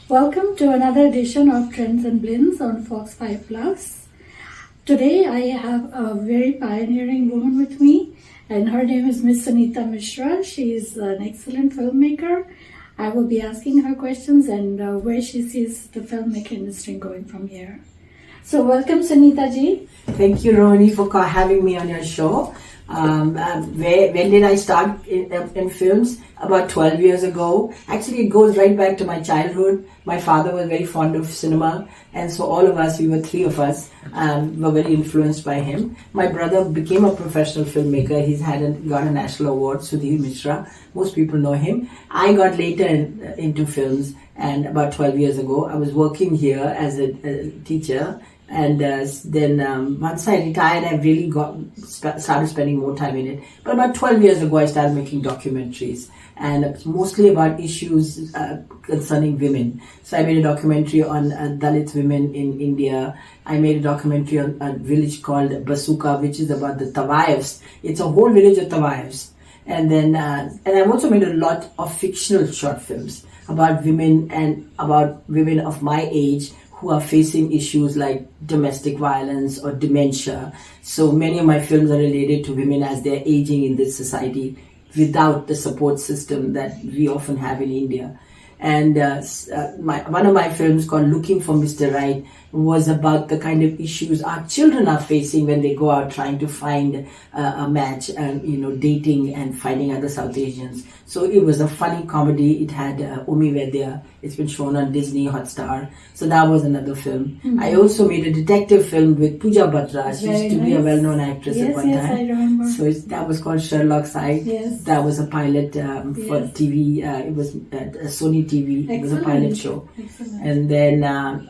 Welcome to another edition of Trends and Blends on Fox 5 Plus. Today I have a very pioneering woman with me, and her name is Miss Sunita Mishra. She is an excellent filmmaker. I will be asking her questions and where she sees the filmmaking industry going from here. So welcome, Sunita ji. Thank you, Rohini, for having me on your show. When did I start in films? About 12 years ago. Actually, it goes right back to my childhood. My father was very fond of cinema, and so all of us, we were three of us, were very influenced by him. My brother became a professional filmmaker. He's got a national award, Sudhir Mishra. Most people know him. I got later into films, and about 12 years ago, I was working here as a teacher. And then once I retired, I really started spending more time in it. But about 12 years ago, I started making documentaries, and it's mostly about issues concerning women. So I made a documentary on Dalit women in India. I made a documentary on a village called Basuka, which is about the Tawayefs. It's a whole village of Tawayefs. And then, and I've also made a lot of fictional short films about women and about women of my age who are facing issues like domestic violence or dementia. So many of my films are related to women as they're aging in this society without the support system that we often have in India. And one of my films called Looking for Mr. Right was about the kind of issues our children are facing when they go out trying to find a match and, dating and finding other South Asians. So it was a funny comedy. It had Umi Vedya. It's been shown on Disney Hotstar. So that was another film. Mm-hmm. I also made a detective film with Pooja Batra. She used to be a well-known actress at one time. Yes, I remember. So that was called Sherlock's Eye. Yes. That was a pilot for TV. It was Sony TV. Excellent. It was a pilot show. Excellent. And then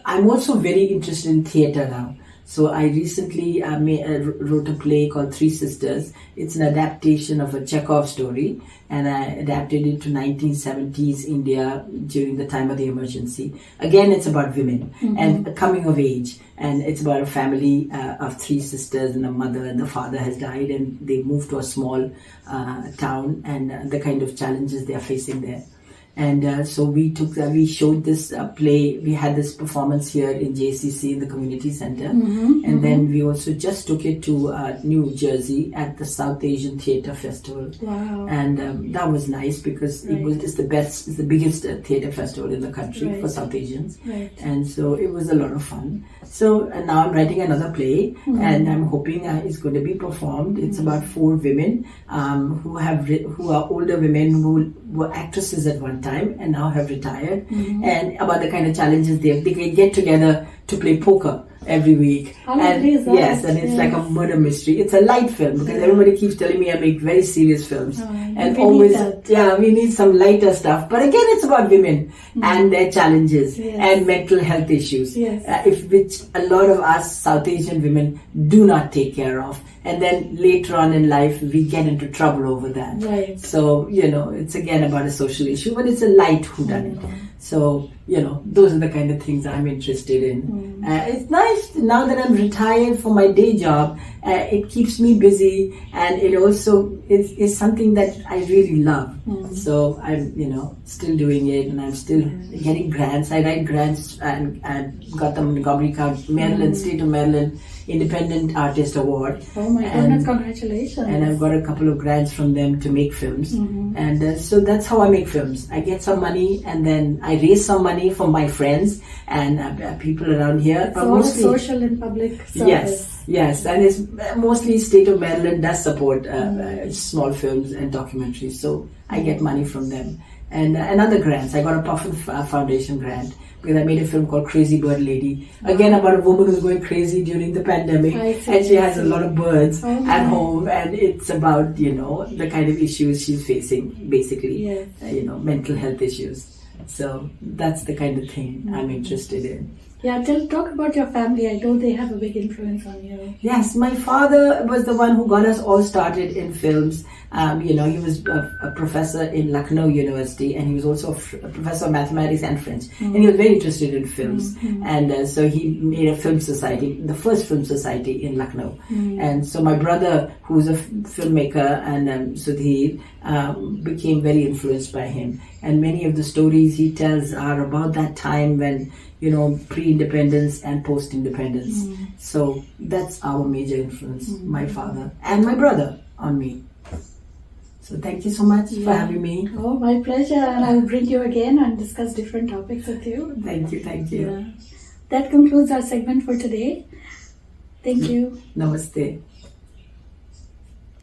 I'm also very interested in theatre now. So I recently wrote a play called Three Sisters. It's an adaptation of a Chekhov story, and I adapted it to 1970s India during the time of the emergency. Again, it's about women and a coming of age, and it's about a family of three sisters and a mother, and the father has died, and they moved to a small town, and the kind of challenges they are facing there. And so we showed this play. We had this performance here in JCC in the community center, and then we also just took it to New Jersey at the South Asian Theatre Festival. Wow! And that was nice because it's the biggest theatre festival in the country for South Asians, and so it was a lot of fun. So and now I'm writing another play, and I'm hoping it's going to be performed. It's about four women who are older women who were actresses at one time and now have retired, and about the kind of challenges they get together to play poker every week. And yes, and it's like a murder mystery. It's a light film because everybody keeps telling me I make very serious films, and always we need some lighter stuff. But again, it's about women and their challenges and mental health issues, which a lot of us South Asian women do not take care of, and then later on in life we get into trouble over that. Right. So it's again about a social issue, but it's a light whodunit. So, those are the kind of things I'm interested in. It's nice now that I'm retired from my day job. It keeps me busy, and it also is something that I really love. So I'm, still doing it, and I'm still getting grants. I write grants and got them in Montgomery County, Maryland, State of Maryland Independent Artist Award. Oh my goodness, congratulations. And I've got a couple of grants from them to make films. And so that's how I make films. I get some money, and then I raise some money from my friends and people around here. It's all social and public service. Yes, and it's mostly State of Maryland does support small films and documentaries. So I get money from them. And other grants. I got a Puffin Foundation grant because I made a film called Crazy Bird Lady. Again, about a woman who's going crazy during the pandemic, and she has a lot of birds at home, and it's about the kind of issues she's facing, basically, mental health issues. So that's the kind of thing I'm interested in. Yeah, talk about your family. I know they have a big influence on you. Yes, my father was the one who got us all started in films. He was a professor in Lucknow University, and he was also a professor of mathematics and French. And he was very interested in films. And so he made a film society, the first film society in Lucknow. And so my brother, who was a filmmaker, and Sudhir, became very influenced by him. And many of the stories he tells are about that time when, pre-independence and post-independence. So that's our major influence, my father and my brother on me. So thank you so much for having me. Oh, my pleasure. And I'll bring you again and discuss different topics with you. Thank you. Yeah. That concludes our segment for today. Thank you. Namaste.